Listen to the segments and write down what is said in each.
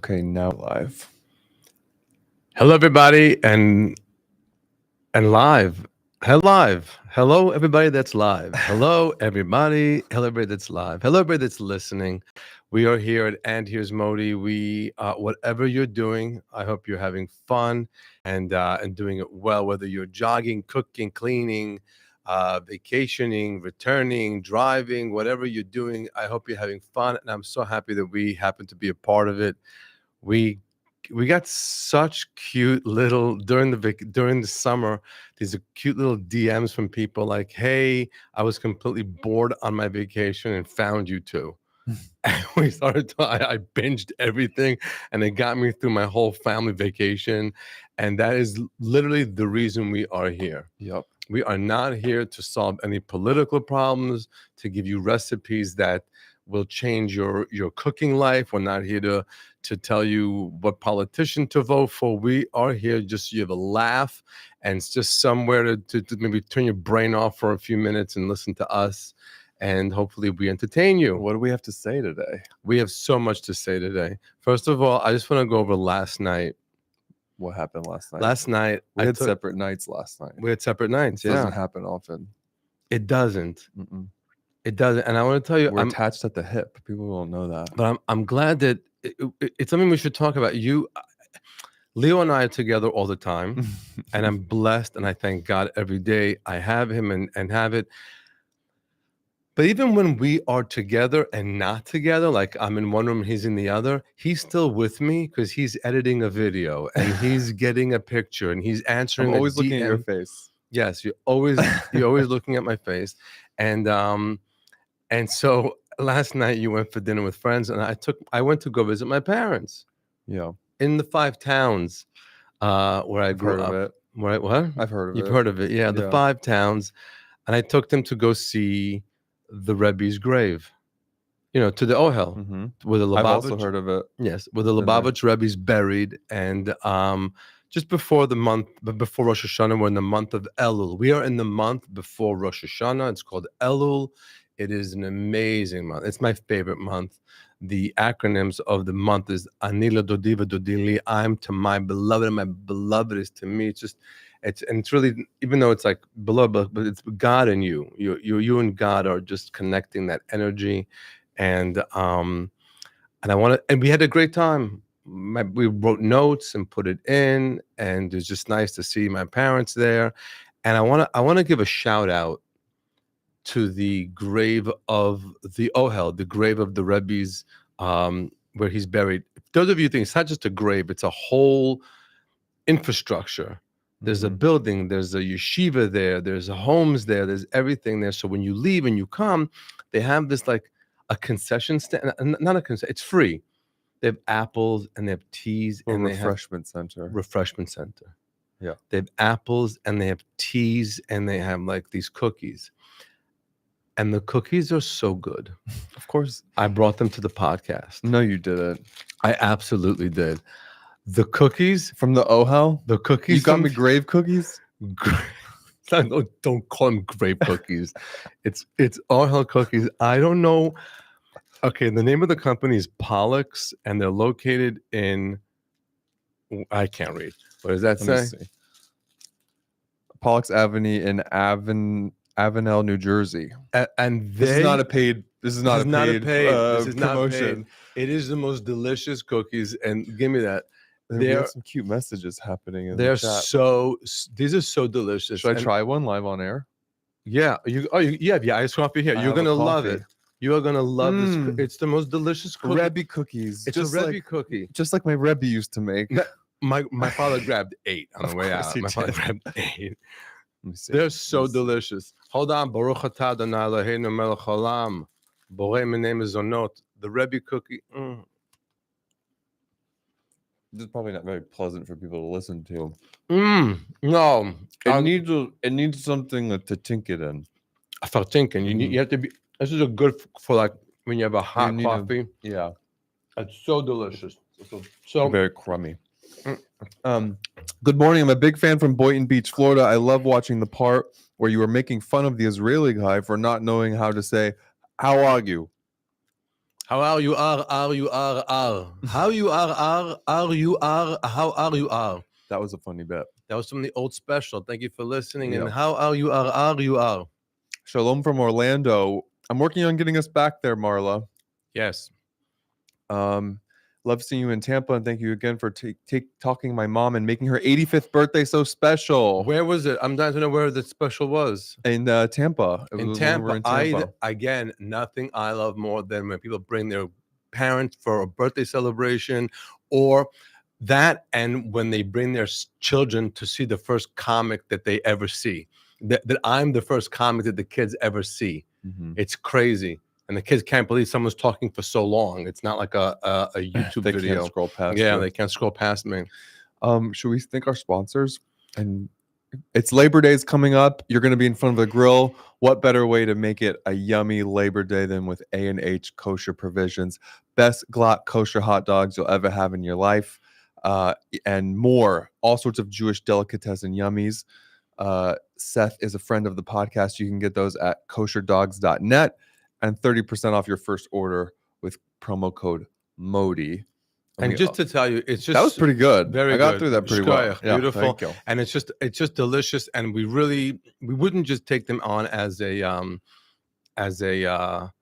Okay, now live. Hello, everybody, and live. Hello, everybody that's live. Hello, everybody. Hello, everybody that's live. Hello, everybody that's listening. We are here at And Here's Modi. We, whatever you're doing, I hope you're having fun and doing it well. Whether you're jogging, cooking, cleaning, vacationing, returning, driving, whatever you're doing, I hope you're having fun. And I'm so happy that we happen to be a part of it. We got such cute little during the summer. These are cute little DMs from people like, "Hey, I was completely bored on my vacation and found you too." And we started. I binged everything, and it got me through my whole family vacation. And that is literally the reason we are here. Yep. We are not here to solve any political problems, to give you recipes that will change your cooking life. We're not here to tell you what politician to vote for. We are here just so you have a laugh and it's just somewhere to maybe turn your brain off for a few minutes and listen to us. And hopefully we entertain you. What do we have to say today? We have so much to say today. First of all, I just want to go over last night. What happened last night? Last night, we had separate nights last night. We had separate nights, It doesn't happen often. It doesn't. Mm-mm. It doesn't. And I want to tell you, we're attached at the hip. People don't know that. But I'm glad that it's something we should talk about. Leo and I are together all the time, and I'm blessed, and I thank God every day I have him and have it. But even when we are together and not together, like I'm in one room, he's in the other, he's still with me because he's editing a video and he's getting a picture and he's answering. I'm always looking at your face. Yes, you're always looking at my face, and so last night you went for dinner with friends, and I went to go visit my parents. Yeah, in the 5 towns where I grew up. Heard of it. Right? What? I've heard of it. You've heard of it? Yeah, the 5 towns, and I took them to go see the Rebbe's grave. You know, to the Ohel, where the Lubavitch. I've also heard of it. Yes, where the Lubavitch Rebbe's buried, and just before Rosh Hashanah, we're in the month of Elul. We are in the month before Rosh Hashanah. It's called Elul. It is an amazing month. It's my favorite month. The acronyms of the month is Ani LaDodi v'Dodi li. I'm to my beloved, and my beloved is to me. It's really, even though it's like beloved, but it's God and you. You and God are just connecting that energy, and we had a great time. We wrote notes and put it in, and it's just nice to see my parents there. And I want to give a shout out to the grave of the Ohel, the grave of the Rebbe's, where he's buried. Those of you think it's not just a grave, it's a whole infrastructure. There's a building, there's a yeshiva there, there's homes there, there's everything there. So when you leave and you come, they have this like a concession stand, not a concession, it's free. They have apples and they have teas and refreshment center. Yeah. They have apples and they have teas and they have like these cookies. And the cookies are so good. Of course. I brought them to the podcast. No, you didn't. I absolutely did. The cookies from the Ohel? The cookies. You got me grave cookies? Don't call them grave cookies. It's Ohel cookies. I don't know. Okay, the name of the company is Pollock's, and they're located in, I can't read. What does that say? Pollock's Avenue in Avenel, New Jersey. And this is not a paid promotion. It is the most delicious cookies, and give me that. We have some cute messages happening in the chat. These are so delicious. Should I try one live on air? Yeah, you have ice coffee here. You're gonna love it. You are gonna love this. It's the most delicious cookie. Rebbe cookies. It's just a Rebbe cookie, just like my Rebbe used to make. My father grabbed 8 on the way out. My father grabbed 8. They're so delicious. Hold on. Baruch atah Adonai Eloheinu melech haolam, borei minei mezonot. The Rebbe cookie. This is probably not very pleasant for people to listen to. No, it needs something to tink it in. For thinking, you have to be. This is a good for like when you have a hot coffee. Yeah, it's so delicious. So very crummy. Good morning. I'm a big fan from Boynton Beach, Florida. I love watching the part where you were making fun of the Israeli guy for not knowing how to say "How are you?" How are you are you are. How you are you are, how are you are. That was a funny bit. That was from the old special. Thank you for listening. Yeah. And how are you are you are. Shalom from Orlando. I'm working on getting us back there, Marla. Yes. Love seeing you in Tampa, and thank you again for talking my mom and making her 85th birthday so special. Where was it? I'm dying to know where the special was. In Tampa. It In was when we were Tampa. in Tampa. Again, nothing I love more than when people bring their parents for a birthday celebration, or that, and when they bring their children to see the first comic that they ever see. That I'm the first comic that the kids ever see. Mhm. It's crazy. And the kids can't believe someone's talking for so long. It's not like a YouTube They video. can't scroll past Yeah, you. they can't scroll past me. Should we thank our sponsors? And it's Labor Day is coming up. You're going to be in front of a grill. What better way to make it a yummy Labor Day than with A&H Kosher Provisions? Best Glock kosher hot dogs you'll ever have in your life, and more. All sorts of Jewish delicatessen yummies. Seth is a friend of the podcast. You can get those at kosherdogs.net and 30% off your first order with promo code MODI. And just to tell you, it's just that was pretty good. Very I got good. through that pretty well. Shkoyach, beautiful. Thank you. And it's just delicious. And we wouldn't just take them on as a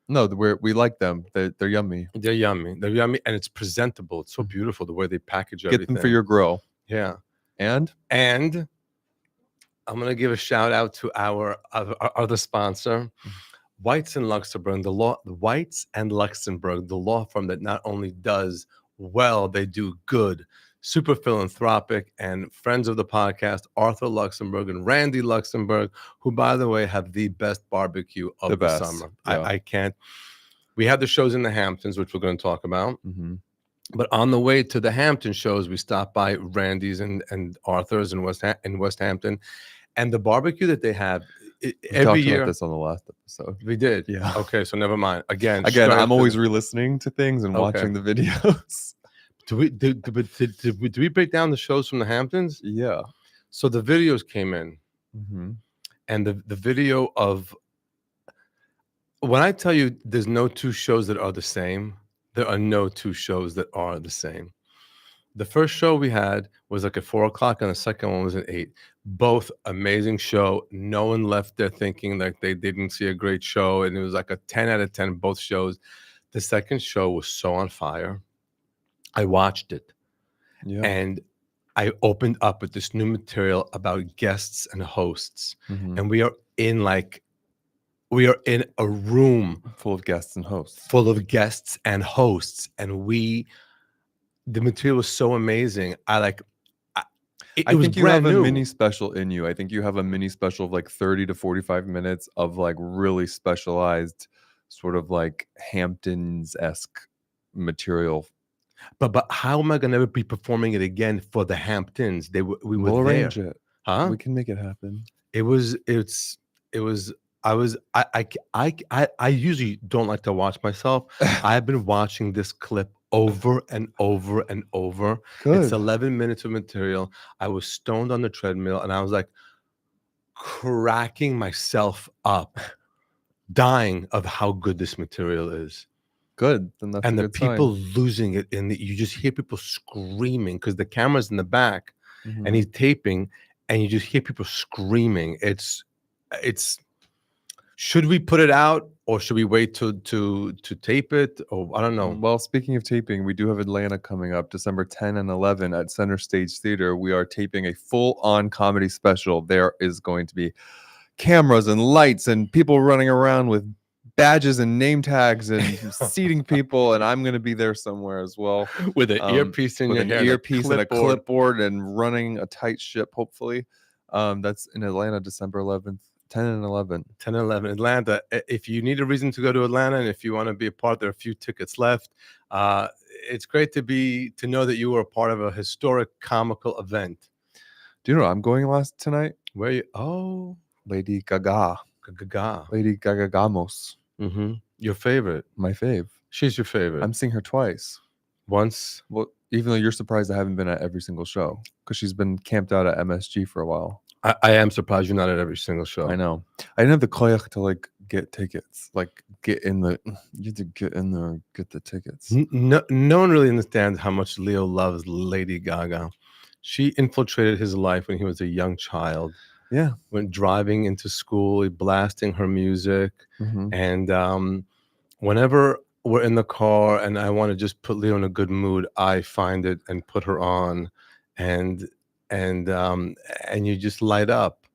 No, we like them. They're yummy. they're yummy. They're yummy, and it's presentable. It's so beautiful the way they package everything. Get them for your grill. Yeah. And I'm gonna give a shout out to our other sponsor, Whites and Luxembourg, the Whites and Luxembourg, the law firm that not only does well, they do good. Super philanthropic, and friends of the podcast, Arthur Luxembourg and Randy Luxembourg, who, by the way, have the best barbecue of the summer. Yeah. I can't. We had the shows in the Hamptons, which we're going to talk about. Mm-hmm. But on the way to the Hampton shows, we stopped by Randy's and Arthur's in West Hampton, and the barbecue that they have every year. About this on the last episode. We did. Yeah. Okay, so never mind. Again, I'm always re-listening to things and watching the videos. Did we break down the shows from the Hamptons? Yeah. So the videos came in, Mm-hmm. and the video of, when I tell you there's no two shows that are the same, there are no two shows that are the same. The first show we had was like at 4:00, and the second one was at 8. Both amazing show. No one left there thinking like they didn't see a great show, and it was like a 10 out of 10 both shows. The second show was so on fire. I watched it, and I opened up with this new material about guests and hosts, and we are in a room full of guests and hosts, and the material was so amazing. I think you have a mini special in you. I think you have a mini special of like 30 to 45 minutes of like really specialized, sort of like Hamptons-esque material. But how am I going to be performing it again for the Hamptons? We'll arrange it. Huh? We can make it happen. I usually don't like to watch myself. I've been watching this clip over and over and over. Good. It's 11 minutes of material. I was stoned on the treadmill, and I was like cracking myself up, dying of how good this material is. Good. Then that's and a the good people sign. losing it you just hear people screaming because the camera's in the back, and he's taping, and you just hear people screaming. It's should we put it out, or should we wait to tape it? Or I don't know. Well, speaking of taping, we do have Atlanta coming up December 10 and 11 at Center Stage Theater. We are taping a full-on comedy special. There is going to be cameras and lights and people running around with badges and name tags and seating people, and I'm going to be there somewhere as well with an earpiece in your hair, earpiece and a clipboard, and running a tight ship. Hopefully, that's in Atlanta, December 11th. 10 and 11. Atlanta. If you need a reason to go to Atlanta, and if you want to be a part, there are a few tickets left. It's great to know that you were a part of a historic comical event. Do you know I'm going tonight? Where you? Oh, Lady Gaga. Lady Gaga Gamos. Your favorite? My fave. She's your favorite. I'm seeing her twice. Once? Well, even though you're surprised I haven't been at every single show, because she's been camped out at MSG for a while. I am surprised you're not at every single show. I know. I didn't have the koyach to like get tickets. Like get in the. You have to get in there and get the tickets. No one really understands how much Leo loves Lady Gaga. She infiltrated his life when he was a young child. Yeah. When driving into school, blasting her music, Mhm. and whenever we're in the car and I want to just put Leo in a good mood, I find it and put her on, and you just light up.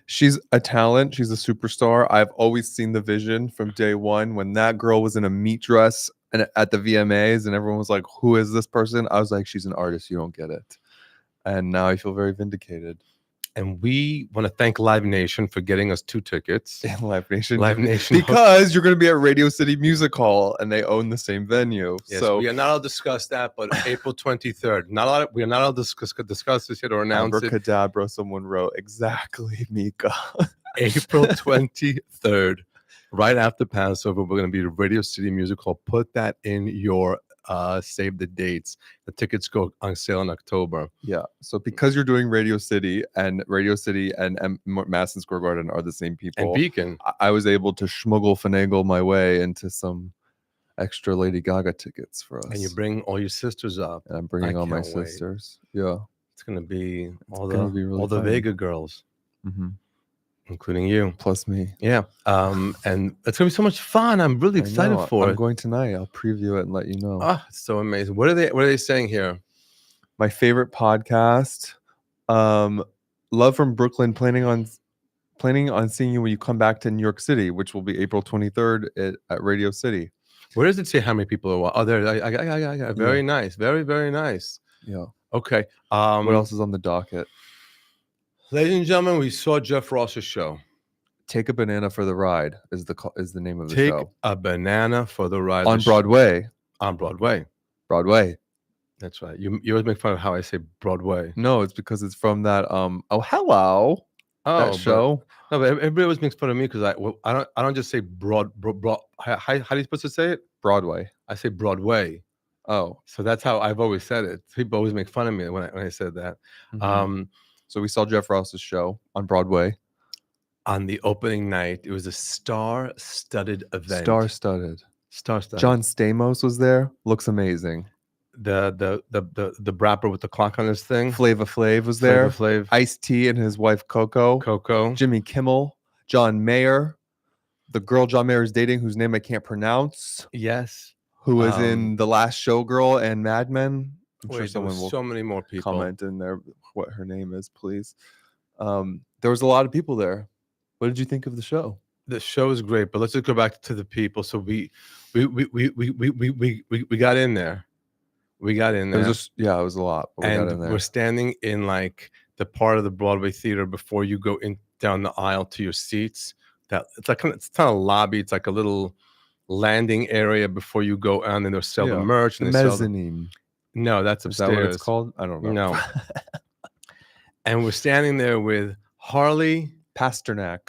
She's a talent. She's a superstar. I've always seen the vision from day one when that girl was in a meat dress and at the VMAs and everyone was like, who is this person? I was like, she's an artist. You don't get it. And now I feel very vindicated. And we want to thank Live Nation for getting us 2 tickets. Live Nation. Live Nation. Because you're going to be at Radio City Music Hall and they own the same venue. Yes, so we are not allowed to discuss that, but April 23rd. We are not allowed to discuss this yet or announce it. Abracadabra, someone wrote. Exactly, Mika. April 23rd, right after Passover, we're going to be at Radio City Music Hall. Put that in your save the dates. The tickets go on sale in October. Yeah. So because you're doing Radio City and Madison Square Garden are the same people. And Beacon. I was able to finagle my way into some extra Lady Gaga tickets for us. And you bring all your sisters up. And I'm bringing all my can't wait. sisters. Yeah. It's going to be all really the fun. Vega girls. Mm-hmm. Including you. Plus me. Yeah. And it's going to be so much fun. I'm really excited for it. I'm going tonight. I'll preview it and let you know. Oh, it's so amazing. What are they saying here? My favorite podcast, Love from Brooklyn, planning on seeing you when you come back to New York City, which will be April 23rd at Radio City. Where does it say how many people are? Oh, there. I very nice. Very, very nice. Yeah. Okay. What else is on the docket? Ladies and gentlemen, we saw Jeff Ross's show. Take a Banana for the Ride is the name of the show. Take a Banana for the Ride. On Broadway. On Broadway. Broadway. That's right. You always make fun of how I say Broadway. No, it's because it's from that hello. That show. But everybody always makes fun of me because I don't just say broad. How are you supposed to say it? Broadway. I say Broadway. Oh, so that's how I've always said it. People always make fun of me when I said that. Mm-hmm. So we saw Jeff Ross's show on Broadway. On the opening night, it was a star-studded event. Star-studded. Star-studded. John Stamos was there. Looks amazing. The rapper with the clock on his thing. Flava Flav was there. Flava Flav. Ice-T and his wife Coco. Jimmy Kimmel. John Mayer. The girl John Mayer is dating, whose name I can't pronounce. Yes. Who was in The Last Showgirl and Mad Men. I'm sure someone will so many more people comment in there what her name is, please. There was a lot of people there. What did you think of the show? The show is great, but let's just go back to the people. So we got in there. We got in there. It was a lot. But and we're standing in like the part of the Broadway theater before you go in down the aisle to your seats. It's not a lobby. It's like a little landing area before you go on, and they'll sell the merch. And the mezzanine. No, that's upstairs. Is that what it's called? I don't know. No. And we're standing there with Harley Pasternak,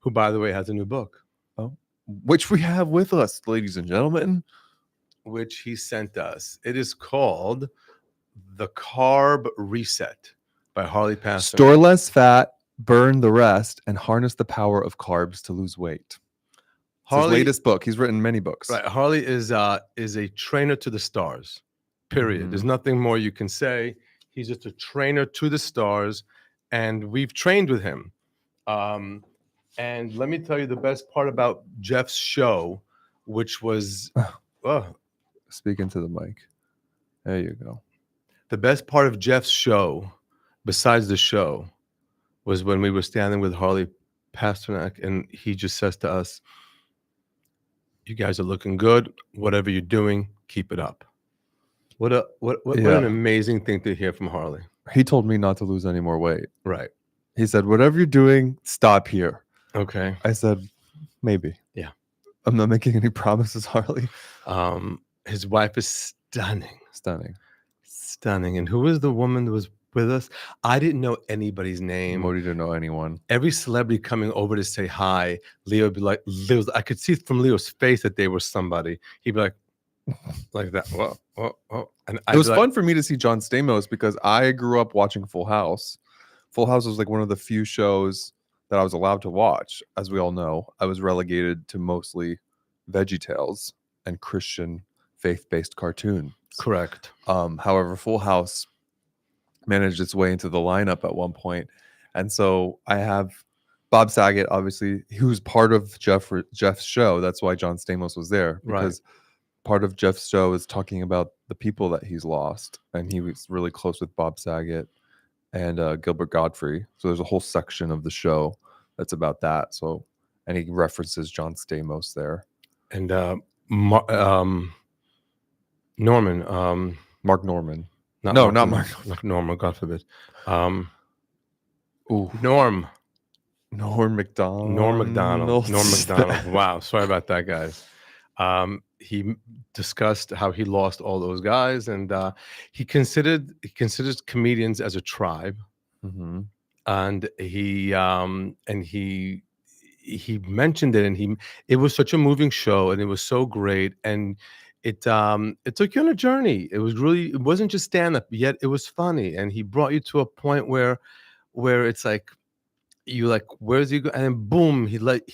who, by the way, has a new book. Oh, which we have with us, ladies and gentlemen. Which he sent us. It is called The Carb Reset by Harley Pasternak. Store less fat, burn the rest, and harness the power of carbs to lose weight. His latest book. He's written many books. Right. Harley is a trainer to the stars. Period. Mm-hmm. There's nothing more you can say. He's just a trainer to the stars, and we've trained with him. And let me tell you the best part about Jeff's show, which was speaking to the mic. There you go. The best part of Jeff's show, besides the show, was when we were standing with Harley Pasternak, and he just says to us, "You guys are looking good. Whatever you're doing, keep it up." What an amazing thing to hear from Harley. He told me not to lose any more weight. Right. He said, "Whatever you're doing, stop here." Okay. I said, "Maybe." Yeah. I'm not making any promises, Harley. His wife is stunning. Stunning. And who was the woman that was with us? I didn't know anybody's name. Modi didn't know anyone. Every celebrity coming over to say hi, Leo would be like, I could see from Leo's face that they were somebody. He'd be like that. Whoa. And it was fun for me to see John Stamos because I grew up watching Full House. Full House was like one of the few shows that I was allowed to watch. As we all know, I was relegated to mostly VeggieTales and Christian faith-based cartoons. Correct. However, Full House managed its way into the lineup at one point, and so I have Bob Saget, obviously, who's part of Jeff's show. That's why John Stamos was there, because part of Jeff's show is talking about the people that he's lost, and he was really close with Bob Saget and Gilbert Godfrey. So there's a whole section of the show that's about that. So, and he references John Stamos there. And Norman. Mark Norman. Not Mark Norman, God forbid. Norm McDonald. Norm McDonald. Wow. Sorry about that, guys. He discussed how he lost all those guys, and he considers comedians as a tribe. Mm-hmm. And he mentioned it, and it was such a moving show, and it was so great, and it took you on a journey. It wasn't just stand-up, yet it was funny, and he brought you to a point where it's like, you like, where's he go? And then boom, he let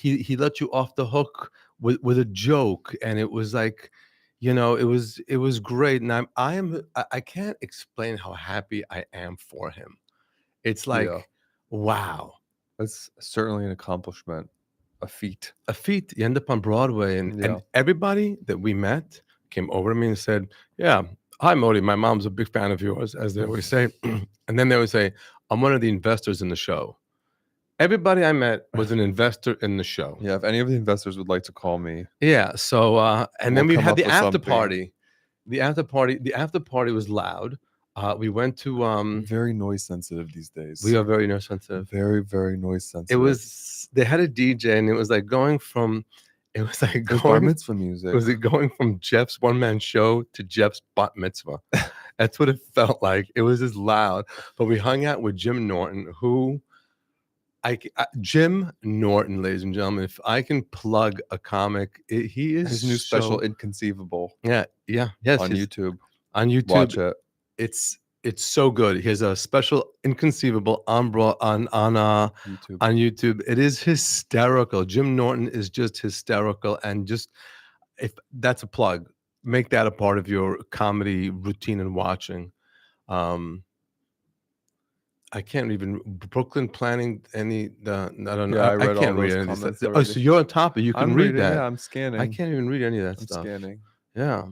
you off the hook with a joke, and it was like, it was great. And I can't explain how happy I am for him. It's like, wow, it's certainly an accomplishment, a feat. You end up on Broadway, and everybody that we met came over to me and said, "Yeah, hi Modi, my mom's a big fan of yours," as they always say. And then they would say, "I'm one of the investors in the show." Everybody I met was an investor in the show. Yeah, if any of the investors would like to call me. Yeah. So and then we had the after party. The after party was loud. We went to very noise sensitive these days. We are very noise sensitive. Very, very noise sensitive. They had a DJ, and it was like going from bar mitzvah music. It was going from Jeff's one-man show to Jeff's bat mitzvah. That's what it felt like. It was just loud. But we hung out with Jim Norton, Jim Norton, ladies and gentlemen. If I can plug a comic, he is his new special, Inconceivable. Yes. On YouTube. On YouTube, watch it. It's so good. He has a special Inconceivable on YouTube. On YouTube, it is hysterical. Jim Norton is just hysterical, and just, if that's a plug, make that a part of your comedy routine and watching. I can't even Brooklyn planning any. I don't know. Yeah, I can't read any of this. Oh, so you're on top of it. You can read that. Yeah, I'm scanning. I can't even read any of that stuff. I'm scanning. Yeah.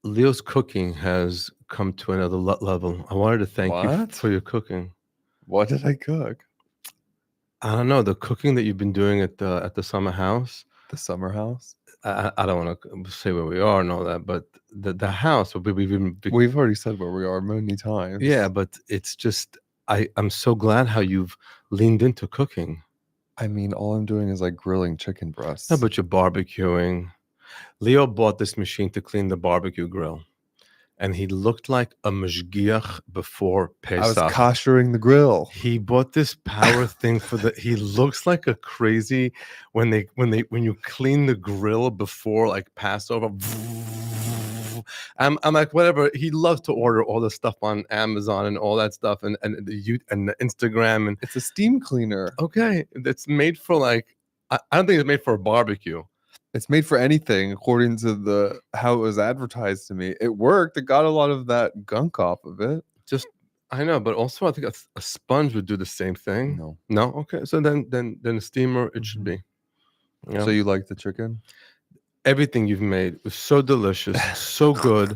Leo's cooking has come to another level. I wanted to thank you for your cooking. What did I cook? I don't know, the cooking that you've been doing at the summer house. The summer house. I don't want to say where we are and all that, but the house. We've already said where we are many times. Yeah, but it's just I'm so glad how you've leaned into cooking. I mean, all I'm doing is like grilling chicken breasts. No, but you're barbecuing. Leo bought this machine to clean the barbecue grill, and he looked like a mashgiach before Pesach. I was koshering the grill. He bought this power thing he looks like a crazy when you clean the grill before like Passover. I'm like, whatever. He loves to order all the stuff on Amazon and all that stuff, and the Instagram, and it's a steam cleaner. Okay, that's made for like, I don't think it's made for a barbecue. It's made for anything, according to how it was advertised to me. It worked. It got a lot of that gunk off of it. I know, but also I think a sponge would do the same thing. No. Okay, so then a steamer it should be. So you like the chicken? Everything you've made was so delicious, so good,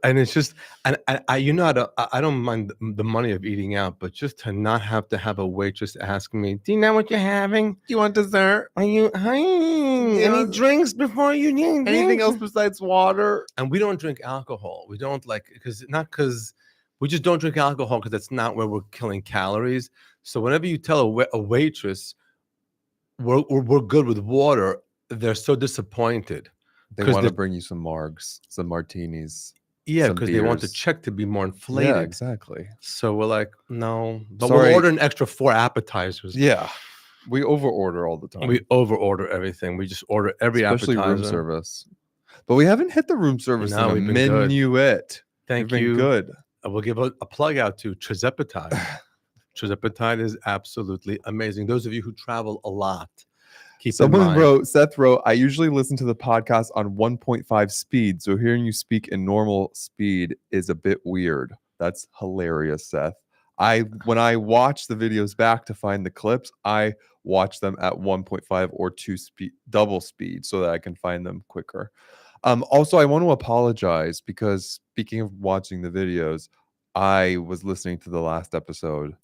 and it's just, and I I don't mind the money of eating out, but just to not have to have a waitress ask me, "Do you know what you're having? Do you want dessert? Are you any drinks before you need anything else besides water?" And we don't drink alcohol. We don't because we just don't drink alcohol because that's not where we're killing calories. So whenever you tell a waitress we're good with water, they're so disappointed. They want to bring you some margs, some martinis. Yeah, because they want the check to be more inflated. Yeah, exactly. So we're like, no. But we'll order an extra 4 appetizers. Yeah. We over-order all the time. We over-order everything. We just order every appetizer. Especially room service. But we haven't hit the room service in a minuet. Thank you. You've been good. We'll give a plug out to Trizepatide. Trizepatide is absolutely amazing. Those of you who travel a lot, keep in mind. Seth wrote, I usually listen to the podcast on 1.5 speed, so hearing you speak in normal speed is a bit weird. That's hilarious, Seth. When I watch the videos back to find the clips, I watch them at 1.5 or 2 speed, double speed, so that I can find them quicker. Also, I want to apologize because speaking of watching the videos, I was listening to the last episode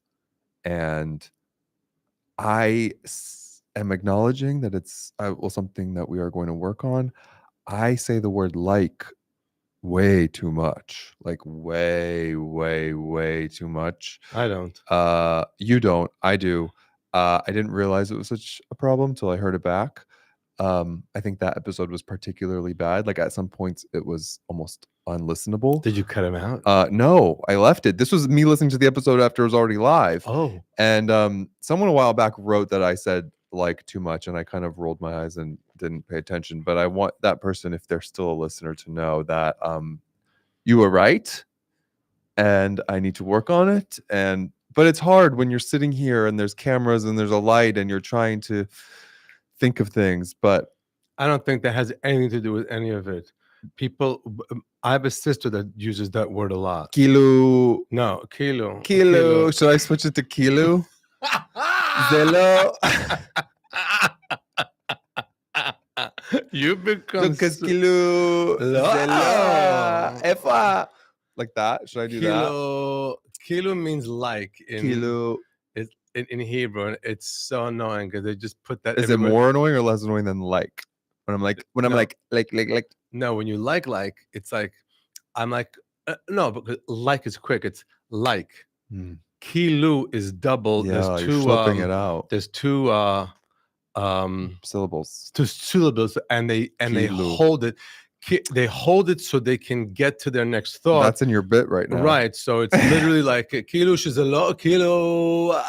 and I am acknowledging that it's something that we are going to work on. I say the word like way too much, like way, way, way too much. I don't. You don't. I do. I didn't realize it was such a problem till I heard it back. I think that episode was particularly bad. Like at some points, it was almost unlistenable. Did you cut him out? No, I left it. This was me listening to the episode after it was already live. Oh, and someone a while back wrote that I said like too much, and I kind of rolled my eyes and didn't pay attention. But I want that person, if they're still a listener, to know that you were right, and I need to work on it. But it's hard when you're sitting here and there's cameras and there's a light and you're trying to think of things. But I don't think that has anything to do with any of it. People, I have a sister that uses that word a lot. kilo. No, kilo. Kilo. Should I switch it to kilo? Zelo. You become Lucas kilo. Zelo. Efa. Like that. Should I do that? Kilo means like Kilo. in Hebrew, and it's so annoying because they just put that. Is it more annoying or less annoying than like? When I'm like, I'm like. No, when you like, it's like, I'm like, no, because like is quick. It's like. Kilo is double. Yeah, there's you're flipping it out. There's two syllables. Two syllables, and they hold it. They hold it so they can get to their next thought. That's in your bit right now. Right. So it's literally like kilo is a lot, kilo.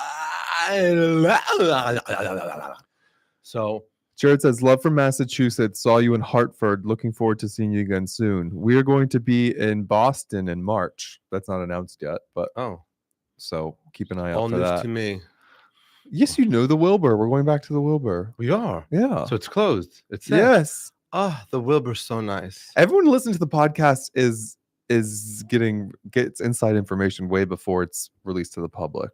So Jared says, love from Massachusetts. Saw you in Hartford. Looking forward to seeing you again soon. We're going to be in Boston in March. That's not announced yet, but so keep an eye out for that. All news to me. Yes, you know the Wilbur. We're going back to the Wilbur. We are. Yeah. So it's closed. It's set. Yes. Ah, the Wilbur's so nice. Everyone listening to the podcast gets inside information way before it's released to the public.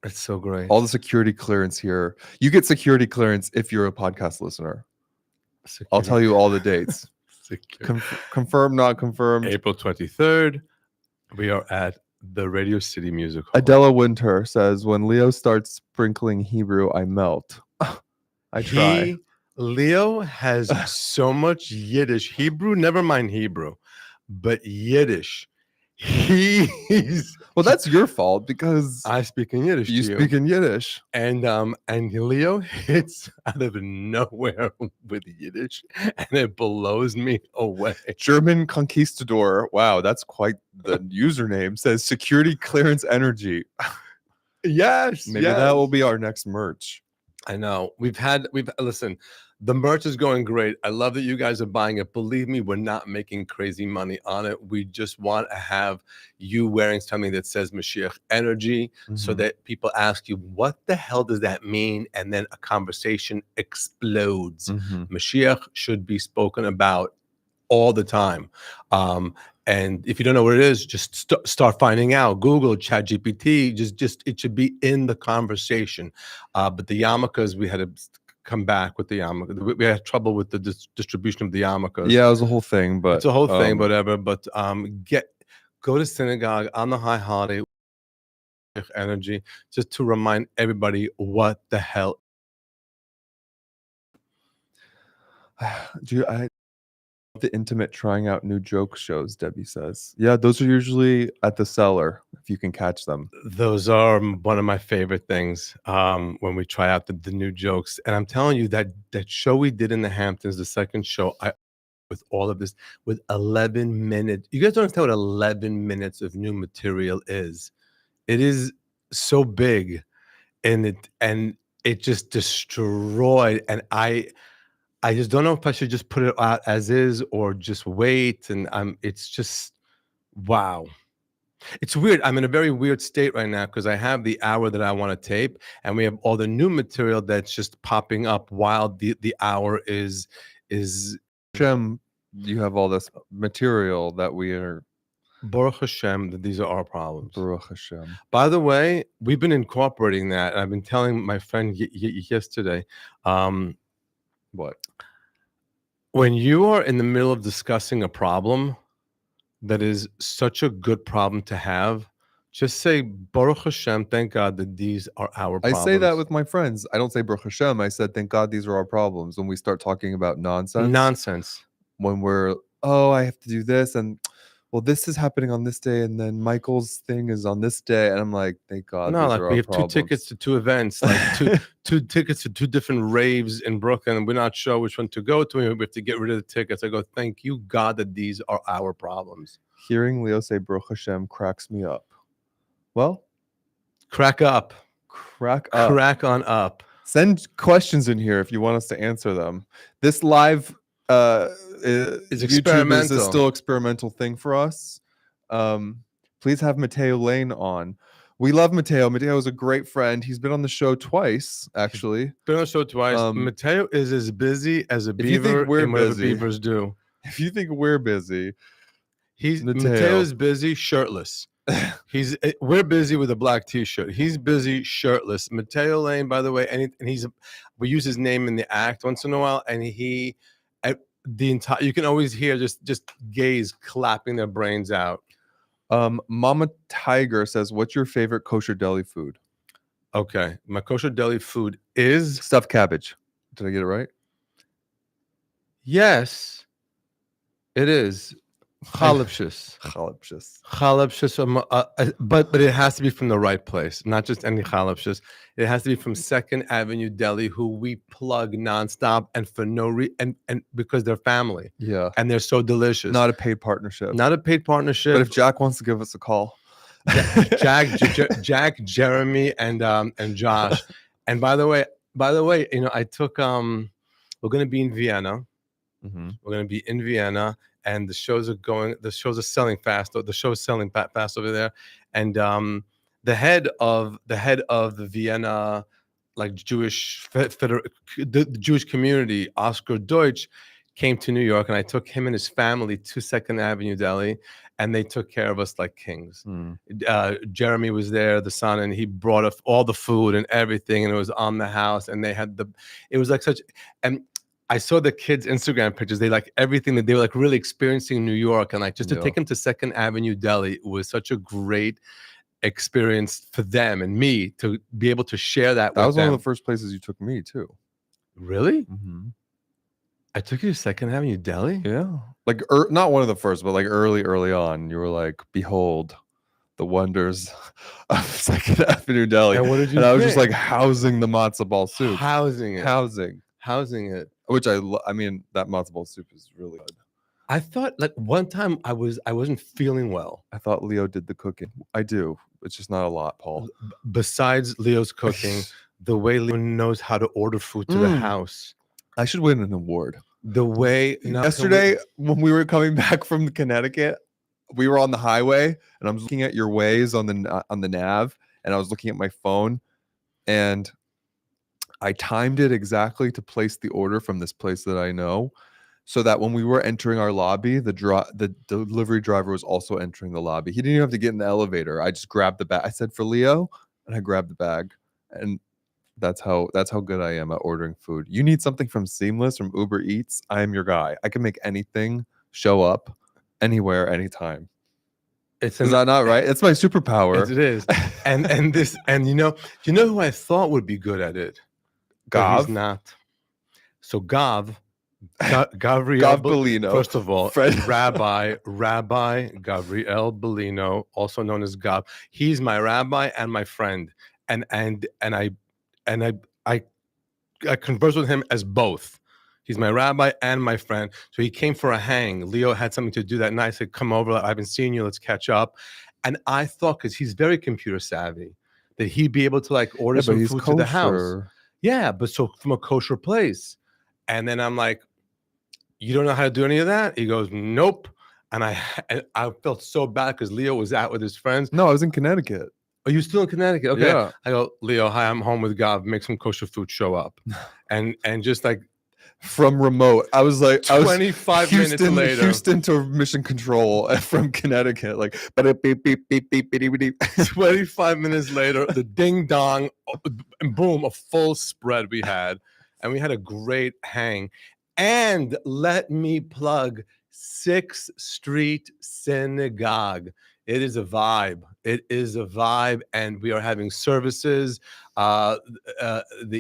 It's so great. All the security clearance here. You get security clearance if you're a podcast listener. I'll tell you all the dates. Confirmed, not confirmed. April 23rd. We are at the Radio City Music Hall. Adela Winter says, when Leo starts sprinkling Hebrew, I melt. I try. Leo has so much Yiddish. Hebrew, never mind Hebrew, but Yiddish. Well, that's your fault because I speak in Yiddish. You speak in Yiddish, and Leo hits out of nowhere with Yiddish, and it blows me away. German conquistador. Wow, that's quite the username. Says security clearance energy. Yes, maybe that will be our next merch. I know. We've listen. The merch is going great. I love that you guys are buying it. Believe me, we're not making crazy money on it. We just want to have you wearing something that says Mashiach energy so that people ask you, what the hell does that mean? And then a conversation explodes. Mashiach should be spoken about all the time. And if you don't know what it is, just start finding out. Google, ChatGPT, just it should be in the conversation. But the yarmulkes, we had to come back with the yarmulke. We had trouble with the distribution of the yarmulkes. Yeah, it was a whole thing, but it's a whole thing, whatever. But go to synagogue on the high holiday energy, just to remind everybody what the hell. The intimate trying out new joke shows, Debbie says. Yeah, those are usually at the Cellar if you can catch them. Those are one of my favorite things when we try out the new jokes. And I'm telling you that show we did in the Hamptons, the second show, with all of this, with 11 minutes. You guys don't understand what 11 minutes of new material is. It is so big, and it just destroyed. And I just don't know if I should just put it out as is or just wait. And it's just, wow. It's weird. I'm in a very weird state right now because I have the hour that I want to tape, and we have all the new material that's just popping up while the hour is Shem, you have all this material that we are. Baruch Hashem that these are our problems. Baruch Hashem. By the way, we've been incorporating that. And I've been telling my friend yesterday. What? When you are in the middle of discussing a problem that is such a good problem to have, just say Baruch Hashem, thank God that these are our problems. I say that with my friends. I don't say Baruch Hashem. I said, thank God these are our problems. When we start talking about nonsense. When we're, oh, I have to do this. And, well, this is happening on this day. And then Michael's thing is on this day. And I'm like, thank God no, these like are we our have problems. 2 tickets to 2 events, like two tickets to 2 different raves in Brooklyn. And we're not sure which one to go to. And we have to get rid of the tickets. I go, thank you, God, that these are our problems. Hearing Leo say Baruch Hashem cracks me up. Well, crack up. Crack up. Crack on up. Send questions in here if you want us to answer them. This live is experimental. Is still experimental thing for us. Please have Mateo Lane on. We love Mateo. Mateo is a great friend. He's been on the show twice, actually. Been on the show twice. Mateo is as busy as a beaver in whatever beavers do. If you think we're busy, Mateo's busy shirtless. We're busy with a black t-shirt. He's busy shirtless. Mateo Lane, by the way, and we use his name in the act once in a while, and you can always hear just gays clapping their brains out. Mama Tiger says, what's your favorite kosher deli food? Okay, my kosher deli food is stuffed cabbage. Did I get it right? Yes, it is. Chalipshus, but it has to be from the right place, not just any chalipshus. It has to be from 2nd Avenue Deli, who we plug nonstop and for no reason, and because they're family, and they're so delicious. Not a paid partnership. But if Jack wants to give us a call, Jack, Jeremy, and Josh. And by the way, I took we're going to be in Vienna. Mm-hmm. We're going to be in Vienna. And the shows are selling fast. The show's selling fast over there. And the head of the Vienna, like the Jewish community, Oscar Deutsch, came to New York, and I took him and his family to 2nd Avenue Deli, and they took care of us like kings. Jeremy was there, the son, and he brought us all the food and everything, and it was on the house, and they had it was like such, and I saw the kids' Instagram pictures. They like everything that they were like really experiencing in New York, and like just to take them to 2nd Avenue Deli was such a great experience for them and me to be able to share that. That was one of the first places you took me too. Really? Mm-hmm. I took you to 2nd Avenue Deli. Yeah, like not one of the first, but like early on. You were like, "Behold, the wonders of 2nd Avenue Deli." And what did you? And I was just like housing the matzo ball soup, housing it. Which I mean, that matzo ball soup is really good. I thought like one time I wasn't feeling well. I thought Leo did the cooking. I do. It's just not a lot, Paul. Besides Leo's cooking, the way Leo knows how to order food to the house. I should win an award. The way yesterday when we were coming back from Connecticut, we were on the highway, and I'm looking at your Waze on the nav, and I was looking at my phone, and I timed it exactly to place the order from this place that I know, so that when we were entering our lobby, the delivery driver was also entering the lobby. He didn't even have to get in the elevator. I just grabbed the bag. I said, for Leo, and I grabbed the bag. And that's how good I am at ordering food. You need something from Seamless, from Uber Eats, I am your guy. I can make anything show up anywhere, anytime. Is that not right? It's my superpower. Yes, it is. and you know who I thought would be good at it? Gav? He's not. So Gabriel Bellino. First of all, Rabbi Gabriel Bellino, also known as Gav. He's my rabbi and my friend, and I converse with him as both. He's my rabbi and my friend. So he came for a hang. Leo had something to do that night. I said, come over. I haven't seen you. Let's catch up. And I thought, because he's very computer savvy, that he'd be able to like order some food to the house. Yeah, but so from a kosher place. And then I'm like, you don't know how to do any of that? He goes, nope. and I felt so bad because Leo was out with his friends. No, I was in Connecticut. Are you still in Connecticut? Okay. Yeah. I go, Leo, hi, I'm home with Gav. Make some kosher food, show up. And just like From remote, I was like, I was 25 minutes later. Houston to Mission Control from Connecticut, like, beep, beep, beep, beep, beep, beep, beep. 25 minutes later, the ding dong, and boom, a full spread we had. And we had a great hang. And let me plug 6th Street Synagogue. It is a vibe. It is a vibe. And we are having services the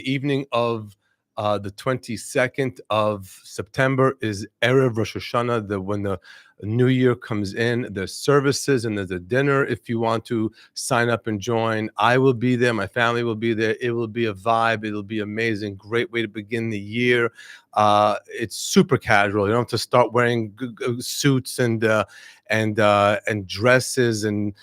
evening of the 22nd of September is Erev Rosh Hashanah, when the New Year comes in. There's services and there's a dinner if you want to sign up and join. I will be there. My family will be there. It will be a vibe. It'll be amazing. Great way to begin the year. It's super casual. You don't have to start wearing suits and dresses and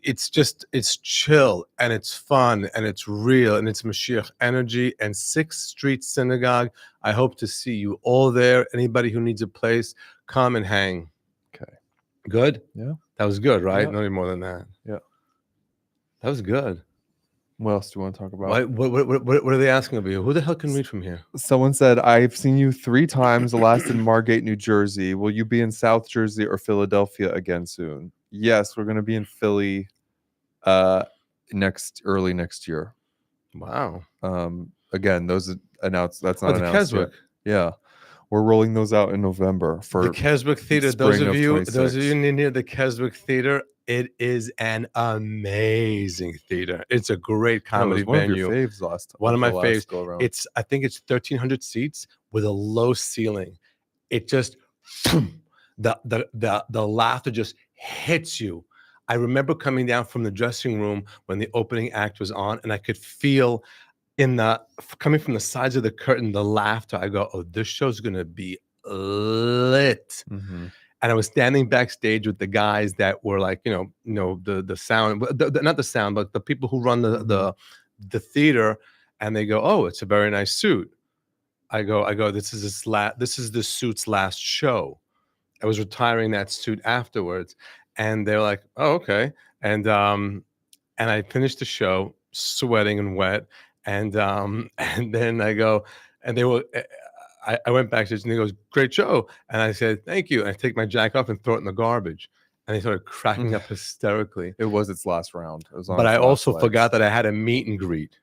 it's chill and it's fun and it's real and it's Mashiach energy. And 6th Street Synagogue, I hope to see you all there. Anybody who needs a place, come and hang. Okay. Good? Yeah. That was good, right? Yeah. No more than that. Yeah. That was good. What else do you want to talk about? What are they asking of you? Who the hell can read from here? Someone said, I've seen you 3 times, the last in Margate, New Jersey. Will you be in South Jersey or Philadelphia again soon? Yes, we're going to be in Philly early next year. Wow. Again, those announced. That's not the announced yet. Keswick. Yeah, we're rolling those out in November for the Keswick Theater. spring of Those of 26. you near the Keswick Theater, it is an amazing theater. It's a great comedy one venue. Of your faves last time. One of my faves. Go around. I think it's 1,300 seats with a low ceiling. It just the laughter just hits you. I remember coming down from the dressing room when the opening act was on, and I could feel coming from the sides of the curtain the laughter. I go, oh, this show's gonna be lit. Mm-hmm. And I was standing backstage with the guys that were like, the sound, not the sound, but the people who run the theater, and they go, oh, it's a very nice suit. I go, this is the suit's last show. I was retiring that suit afterwards, and they're like, oh, okay. And I finished the show, sweating and wet, and then I go, and they were. I went backstage and he goes, great show. And I said, thank you. And I take my jacket off and throw it in the garbage. And they started cracking up hysterically. It was its last round. But I also forgot that I had a meet and greet.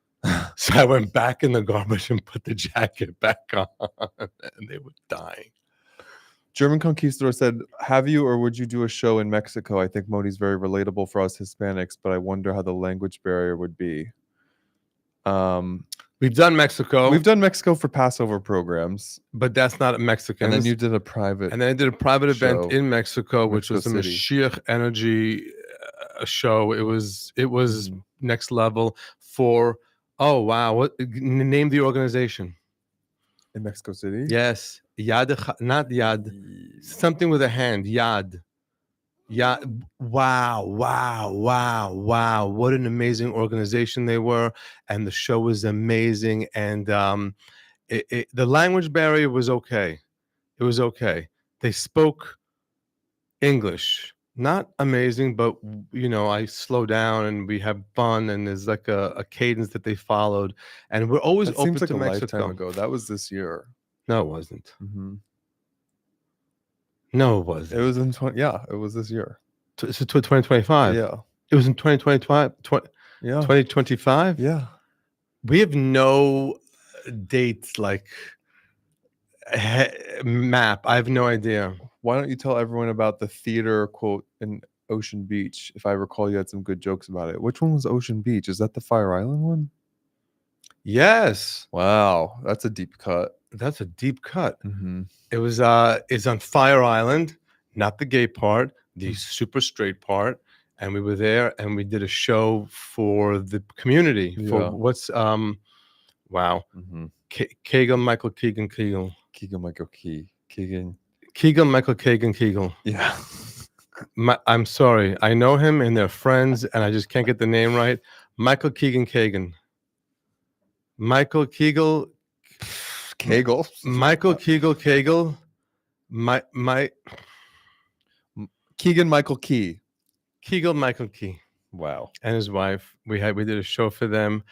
So I went back in the garbage and put the jacket back on. And they were dying. German Conquistador said, have you or would you do a show in Mexico? I think Modi's very relatable for us Hispanics, but I wonder how the language barrier would be. We've done Mexico. We've done Mexico for Passover programs. But that's not Mexican. And then you did a private. And then I did a private event in Mexico, which was the City. Mashiach Energy show. It was next level for, oh, wow. What name the organization? In Mexico City? Yes. Not Yad. Something with a hand. Yad. Yeah. Wow. What an amazing organization they were. And the show was amazing. And the language barrier was okay. It was okay. They spoke English. Not amazing, but, I slow down and we have fun. And there's like a cadence that they followed. And we're always open seems like to a Mexico. lifetime ago. That was this year. No, it wasn't. Mm-hmm. No, it wasn't. It was in it was this year. So 2025. Yeah. It was in 2025. Yeah. 2025. Yeah. We have no dates like map. I have no idea. Why don't you tell everyone about the theater quote in Ocean Beach? If I recall, you had some good jokes about it. Which one was Ocean Beach? Is that the Fire Island one? Yes. Wow, that's a deep cut. That's a deep cut. Mm-hmm. It was. It's on Fire Island, not the gay part, the super straight part. And we were there, and we did a show for the community. Yeah. For what's wow. Mm-hmm. Keegan Michael Keegan. Keegan Michael Keegan. Keegan Michael Keegan. Yeah. I'm sorry. I know him and they're friends, and I just can't get the name right. Michael Keegan. Michael Kegel. Kegel. Michael Kegel. My. Keegan Michael Key. Michael Key. Wow. And his wife. We did a show for them.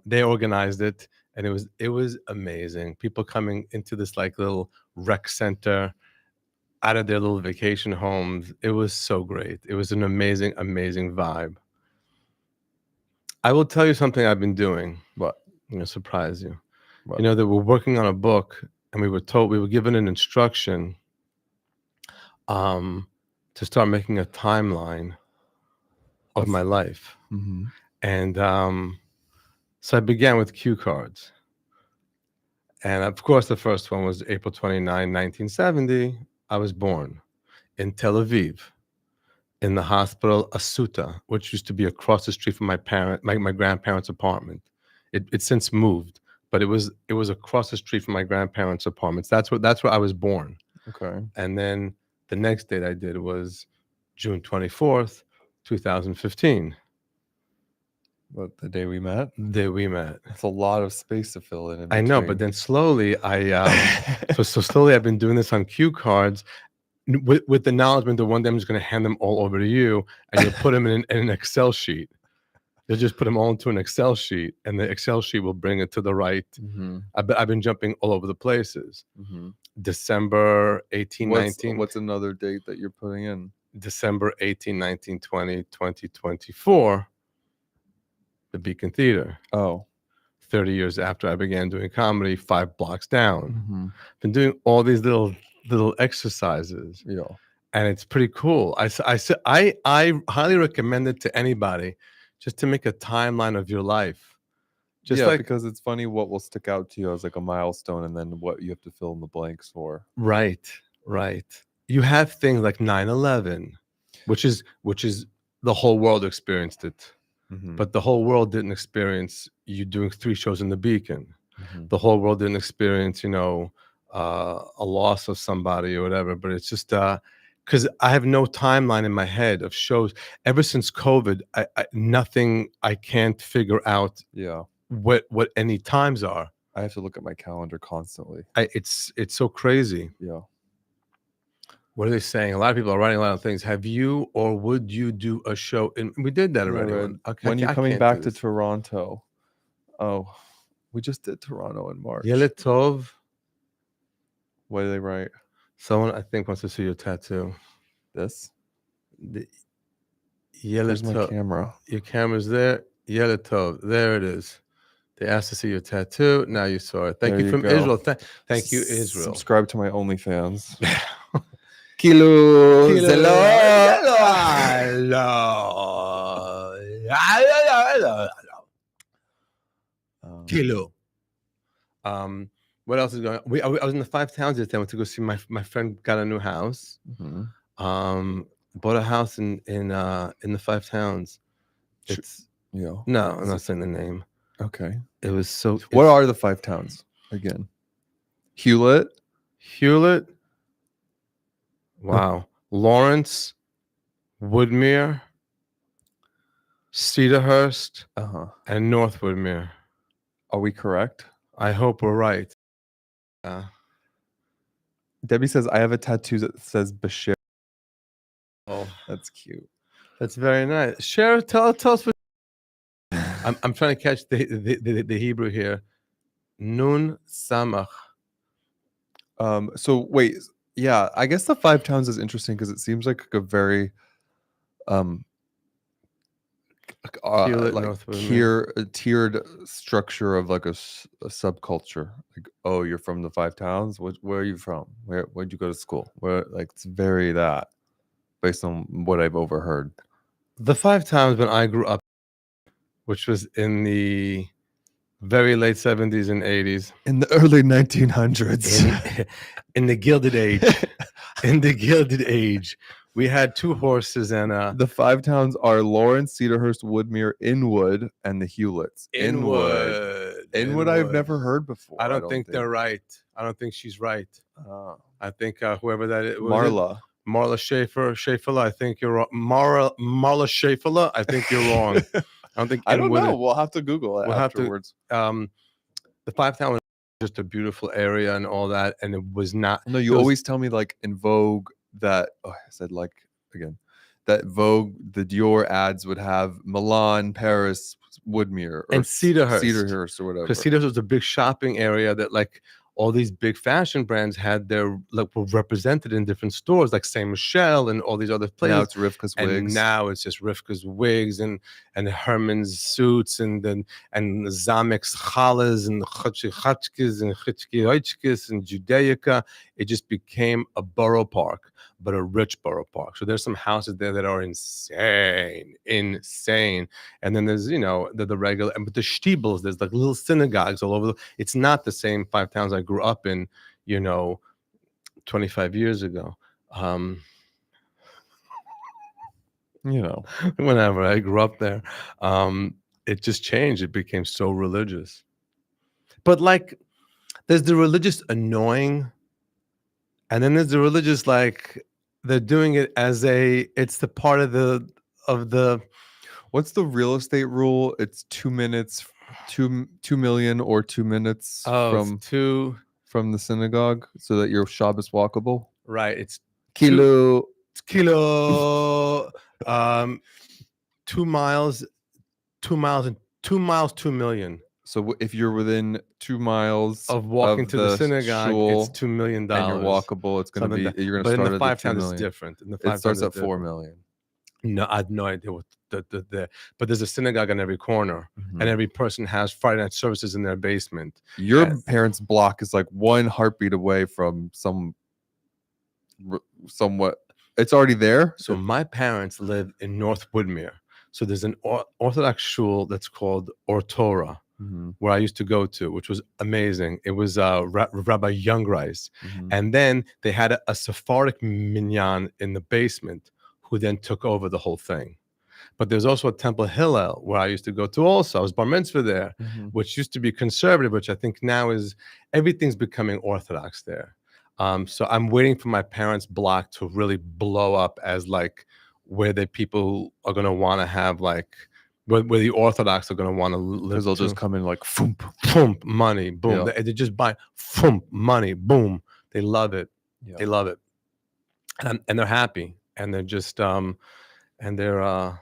They organized it, and it was amazing. People coming into this like little rec center out of their little vacation homes. It was so great. It was an amazing, amazing vibe. I will tell you something I've been doing. What? I'm gonna surprise you. What? You know that we're working on a book, and we were given an instruction to start making a timeline of my life. Mm-hmm. And so I began with cue cards. And of course, the first one was April 29, 1970. I was born in Tel Aviv, in the hospital Asuta, which used to be across the street from my grandparents' apartment. It since moved, but it was across the street from my grandparents' apartments. That's where I was born. Okay. And then the next date I did was June 24th, 2015. What, the day we met? The day we met. It's a lot of space to fill in I know, between. but then slowly so slowly I've been doing this on cue cards with the acknowledgement that one day I'm just going to hand them all over to you, and you'll put them in an Excel sheet. You'll just put them all into an Excel sheet, and the Excel sheet will bring it to the right. Mm-hmm. I've been jumping all over the places. Mm-hmm. December 18, 19. What's another date that you're putting in? December 18, 19, 20, 2024. The Beacon Theater. Oh. 30 years after I began doing comedy, 5 blocks down. Mm-hmm. Been doing all these little exercises. Yeah. And it's pretty cool. I highly recommend it to anybody, just to make a timeline of your life. Just because it's funny what will stick out to you as like a milestone, and then what you have to fill in the blanks for. Right. You have things like 9/11, which is the whole world experienced it. Mm-hmm. But the whole world didn't experience you doing 3 shows in the Beacon. Mm-hmm. The whole world didn't experience, a loss of somebody or whatever. But it's just because I have no timeline in my head of shows. Ever since COVID, I can't figure out what any times are. I have to look at my calendar constantly. It's so crazy. Yeah. What are they saying? A lot of people are writing a lot of things. Have you or would you do a show? And we did that already. When are you coming back to Toronto? Oh, we just did Toronto in March. Yelet Tov. What do they write? Someone I think wants to see your tattoo. This? Yelet Tov. My camera. Your camera's there. Yelet Tov. There it is. They asked to see your tattoo. Now you saw it. Thank you from Israel. Thank you, Israel. Subscribe to my OnlyFans. Kilo. Kilo. What else is going on? I was in the 5 towns yesterday. I went to go see my friend got a new house. Mm-hmm. Bought a house in the 5 towns. It's no, I'm not saying the name. Okay. It was so. What are the 5 towns again? Hewlett. Wow. Lawrence, Woodmere, Cedarhurst, and North Woodmere. Are we correct? I hope we're right. Debbie says, I have a tattoo that says Bashir. Oh, that's cute. That's very nice. Share, tell us what. I'm trying to catch the Hebrew here. Nun Samach. So wait, yeah, I guess the 5 towns is interesting because it seems like a very tiered structure of like a subculture. Like, oh, you're from the 5 towns. Where are you from? Where'd you go to school? Where, like, it's very that based on what I've overheard. The 5 towns when I grew up, which was in the very late 70s and 80s, in the early 1900s, in the Gilded Age, we had 2 horses and the 5 towns are Lawrence, Cedarhurst, Woodmere, Inwood, and the Hewletts. Inwood, I've never heard before. I don't think they're right. I don't think she's right. I think whoever that is, Marla Schaefer. I think you're wrong. Marla Schaefer. I think you're wrong. I don't know. We'll have to Google it afterwards. The 5 towns was just a beautiful area and all that, and it was not. No, you always tell me like in Vogue that I said like again, that Vogue, the Dior ads would have Milan, Paris, Woodmere, or And Cedarhurst. Cedarhurst or whatever. Because Cedarhurst was a big shopping area that like all these big fashion brands had their like were represented in different stores, like Saint Michel and all these other places. Now it's Rivka's and wigs. now it's just Rivka's wigs and Herman's suits and Zamek's challahs and chachkes and chitchkes and Judaica. It just became a borough park, but a rich borough park. So there's some houses there that are insane. And then there's, the regular, but the shtibels, there's like little synagogues all over. It's not the same 5 towns I grew up in, 25 years ago. Whenever I grew up there, it just changed. It became so religious. But like, there's the religious annoying, and then there's the religious like they're doing it as it's the part of the. What's the real estate rule? It's 2 minutes, 2 million or 2 minutes from the synagogue, so that your Shabbos walkable. Right. It's kilo. 2 miles, 2 million. So if you're within 2 miles of walking to the synagogue, it's $2 million. And you're walkable, it's going to be. You're going to start in the 5 at towns. $2 It's different. It starts at $4 million. No, I had no idea what but there's a synagogue on every corner, Mm-hmm. and every person has Friday night services in their basement. Your parents' block is like one heartbeat away from somewhat. It's already there. So my parents live in North Woodmere. So there's an Orthodox shul that's called Or Torah, mm-hmm. where I used to go to, which was amazing. It was Rabbi Youngreis. Mm-hmm. And then they had a Sephardic minyan in the basement who then took over the whole thing. But there's also a Temple Hillel where I used to go to also. I was bar mitzvah there, mm-hmm. which used to be conservative, which I think now everything's becoming Orthodox there. So I'm waiting for my parents' block to really blow up as like where the people are going to want to have like, where the Orthodox are going to want to live. Because they'll just come in like, foomp, foomp, money, boom. Yeah. They just buy, foomp, money, boom. They love it. Yeah. They love it. And they're happy. And they're just, and they're,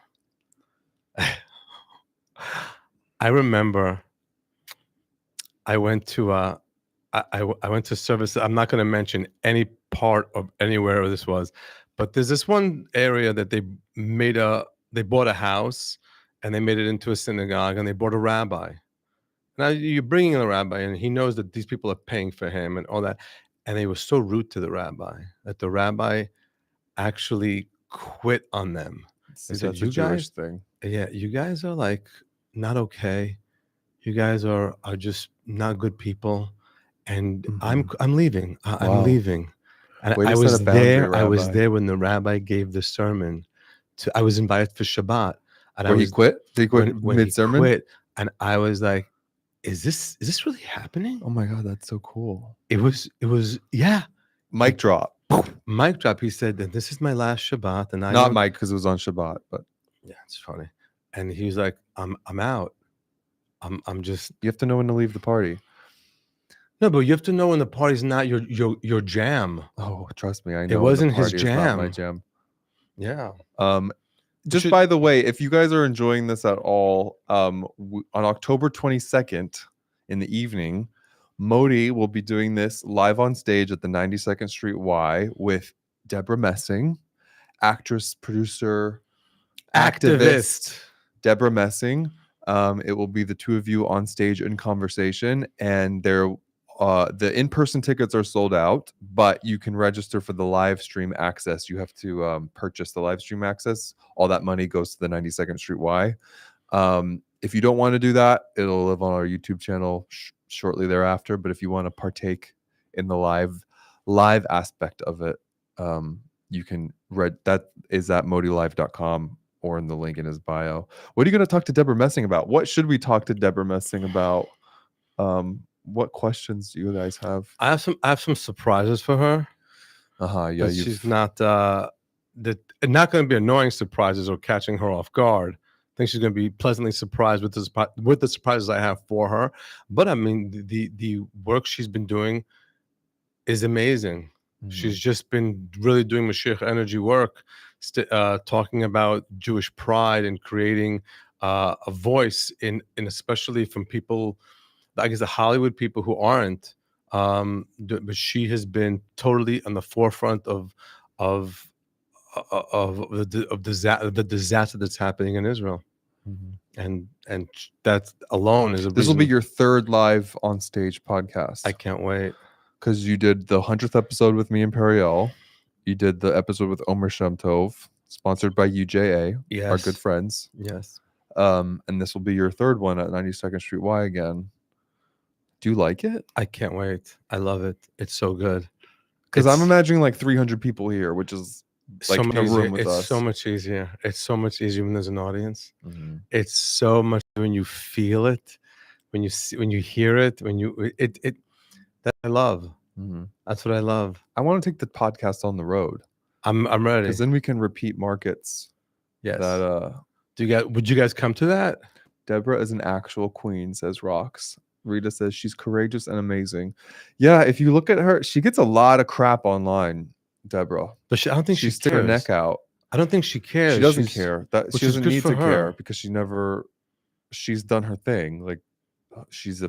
I remember I went to I went to service. I'm not going to mention any part of anywhere this was, but there's this one area that they bought a house and they made it into a synagogue, and they brought a rabbi. Now you're bringing a rabbi, and he knows that these people are paying for him and all that. And they were so rude to the rabbi that the rabbi actually quit on them. See, that's a Jewish thing. Yeah, you guys are like not okay. You guys are just not good people, and mm-hmm. I'm leaving. I'm Wow. leaving. And Way I to was set a boundary, there. I was Rabbi. there when the rabbi gave the sermon. I was invited for Shabbat. And When he quit? Did he quit when mid-sermon? He quit, and I was like, "Is this really happening?" Oh my God, that's so cool. It was yeah. Mic drop. Mic drop. He said that this is my last Shabbat, and Not Mike, because it was on Shabbat, but yeah, it's funny. And he was like, "I'm out. I'm just." You have to know when to leave the party. No, but you have to know when the party's not your jam. Oh, trust me, I know. It wasn't his is not my jam. jam. Yeah. Just by the way, if you guys are enjoying this at all, on October 22nd in the evening, Modi will be doing this live on stage at the 92nd Street Y with Debra Messing, actress, producer, activist Debra Messing. It will be the two of you on stage in conversation, and the in-person tickets are sold out, but you can register for the live stream access. You have to purchase the live stream access. All that money goes to the 92nd Street Y. If you don't want to do that, it'll live on our YouTube channel shortly thereafter. But if you want to partake in the live aspect of it, you can read that is at modilive.com or in the link in his bio. What are you going to talk to Debra Messing about? What should we talk to Debra Messing about? What questions do you guys have? I have some surprises for her. Yeah, she's not not going to be annoying surprises or catching her off guard. I think she's going to be pleasantly surprised with the surprises I have for her. But I mean, the work she's been doing is amazing. She's just been really doing Mashiach energy work, talking about Jewish pride and creating a voice in especially from people, I guess the Hollywood people who aren't. But she has been totally on the forefront of the disaster that's happening in Israel, and that alone is a This will be reason. your third live on stage podcast. I can't wait. Because you did the 100th episode with me and Periel. You did the episode with Omer Shem Tov, sponsored by UJA, our Yes. good friends. Yes. And this will be your third one at 92nd Street Y again. Do you like it? I can't wait. I love it. It's so good. Because I'm imagining like 300 people here, which is like so in a room with us. It's so much easier. It's so much easier when there's an audience. Mhm. It's so much when you feel it, when you see, when you hear it, when you it that I love. Mhm. That's what I love. I want to take the podcast on the road. I'm ready. Because then we can repeat markets. Yes. That would you guys come to that? Debra is an actual queen, says Rox. Rita says she's courageous and amazing. Yeah, if you look at her, she gets a lot of crap online, Debra. But I don't think she sticks her cares. neck out. I don't think she cares. She doesn't care. She doesn't need to her. care because she's done her thing. Like she's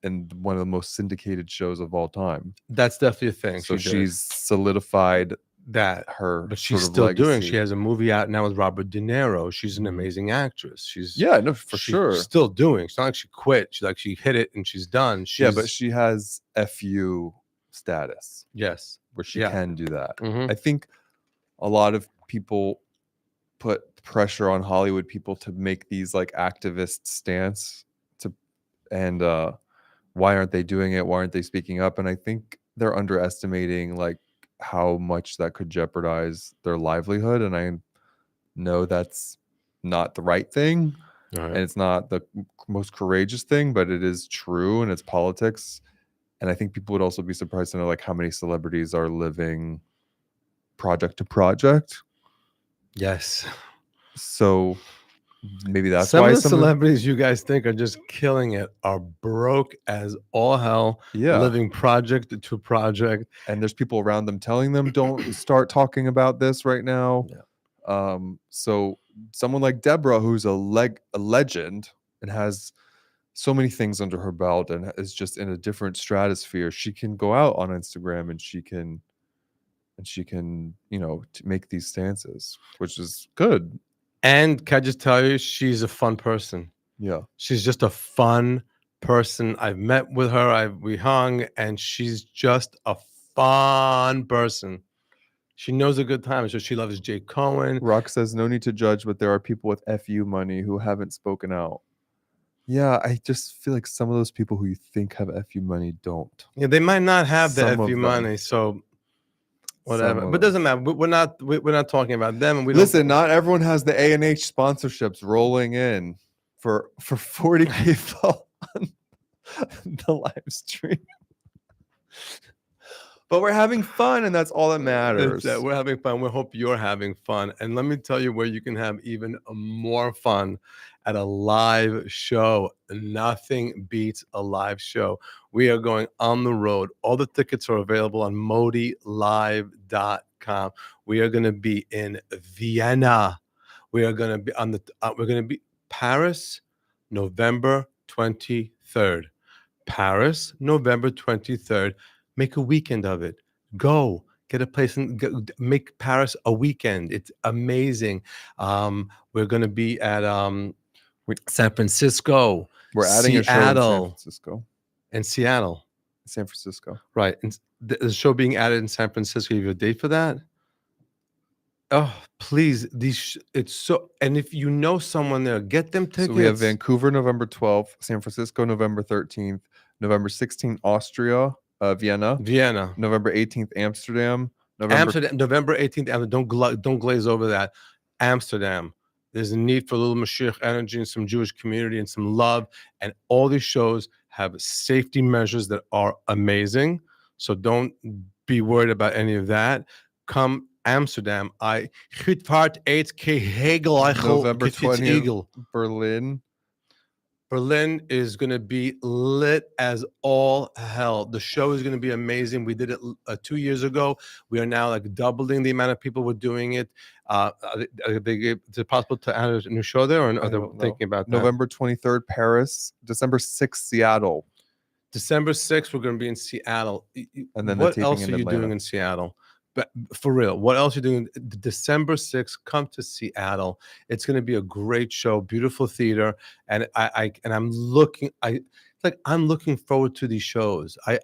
in one of the most syndicated shows of all time. That's definitely a thing. So she's solidified that her, but she's sort of still legacy. doing. She has a movie out now with Robert De Niro. She's an amazing actress. She's for sure still doing. It's not like she quit. She hit it and she's done. But she has FU status. Yes, where she can do that. Mm-hmm. I think a lot of people put pressure on Hollywood people to make these like activist stance and why aren't they doing it? Why aren't they speaking up? And I think they're underestimating like how much that could jeopardize their livelihood. And I know that's not the right thing. And it's not the most courageous thing, but it is true and it's politics. And I think people would also be surprised to know like how many celebrities are living project to project. Yes. So maybe that's some why of the celebrities you guys think are just killing it are broke as all hell. Yeah. Living project to project. And there's people around them telling them don't start talking about this right now. Yeah. So someone like Debra, who's a legend and has so many things under her belt and is just in a different stratosphere, she can go out on Instagram and she can make these stances, which is good. And can I just tell you, she's a fun person. Yeah, she's just a fun person. I've met with her, we hung, and she's just a fun person. She knows a good time. So she loves Jay Cohen. Rock says no need to judge, but there are people with FU money who haven't spoken out. Yeah, I just feel like some of those people who you think have FU money don't. Yeah, they might not have the FU money, so whatever. But it doesn't matter. We're not talking about them. And listen, not everyone has the A&H sponsorships rolling in for 40 people on the live stream. But we're having fun, and that's all that matters. We're having fun. We hope you're having fun. And let me tell you where you can have even more fun at a live show. Nothing beats a live show. We are going on the road. All the tickets are available on modilive.com. We are going to be in Vienna. We are going to be we're going to be Paris, November 23rd. Paris, November 23rd. Make a weekend of it. Go get a place and make Paris a weekend. It's amazing. We're going to be at San Francisco. We're adding a show in San Francisco. And Seattle. San Francisco. Right. And the show being added in San Francisco. You have a date for that? Oh, please. It's so, and if you know someone there, get them tickets. So we have Vancouver, November 12th, San Francisco, November 13th, November 16th, Austria. Vienna, November 18th, Amsterdam, November 18th. Don't glaze over that. Amsterdam. There's a need for a little Mashiach energy and some Jewish community and some love. And all these shows have safety measures that are amazing. So don't be worried about any of that. Come Amsterdam. November 20th, Berlin. Berlin is going to be lit as all hell. The show is going to be amazing. We did it 2 years ago. We are now like doubling the amount of people we're doing it. Is it possible to add a new show there, or are they thinking about that? November 23rd, Paris. December 6th, Seattle. December 6th, we're going to be in Seattle. And then what the taping else are in you doing Atlanta. in Seattle? But for real, what else are you doing? December 6th, come to Seattle. It's going to be a great show, beautiful theater, and I'm looking forward to these shows. I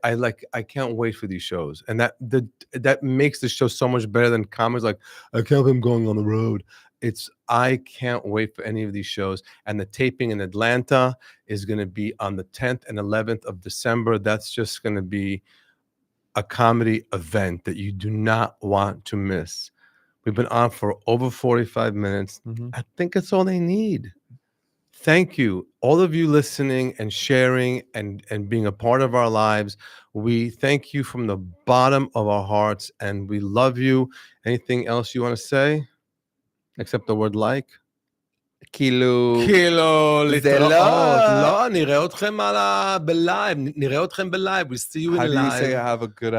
can't wait for these shows, and that makes the show so much better than comics. Like, I can't believe I'm going on the road. I can't wait for any of these shows. And the taping in Atlanta is going to be on the 10th and 11th of December. That's just going to be a comedy event that you do not want to miss. We've been on for over 45 minutes. Mm-hmm. I think it's all they need. Thank you, all of you listening and sharing and being a part of our lives. We thank you from the bottom of our hearts, and we love you. Anything else you want to say? Except the word like? Kilo. להתראות. לא, נראה אתכם בלייב. נראה אתכם בלייב. We'll see you in live. How do you say have a good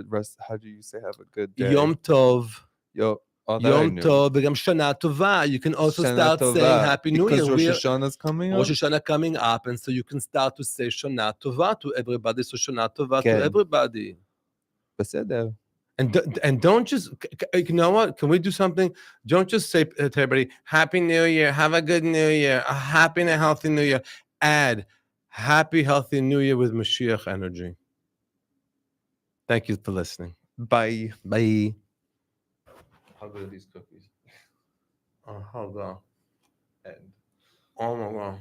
rest? How do you say have a good day? יום טוב. Yom Tov, וגם שנה טובה. You can also start saying Happy New Year. Because Rosh Hashanah is coming up. Rosh Hashanah coming up, and so you can start to say Shana Tova to everybody. So Shana Tova to everybody. בסדר. And don't just, you know what? Can we do something? Don't just say to everybody, Happy New Year, have a good New Year, a happy and a healthy New Year. Add Happy, healthy New Year with Mashiach energy. Thank you for listening. Bye. Bye. How good are these cookies? Oh, how God. Oh my God.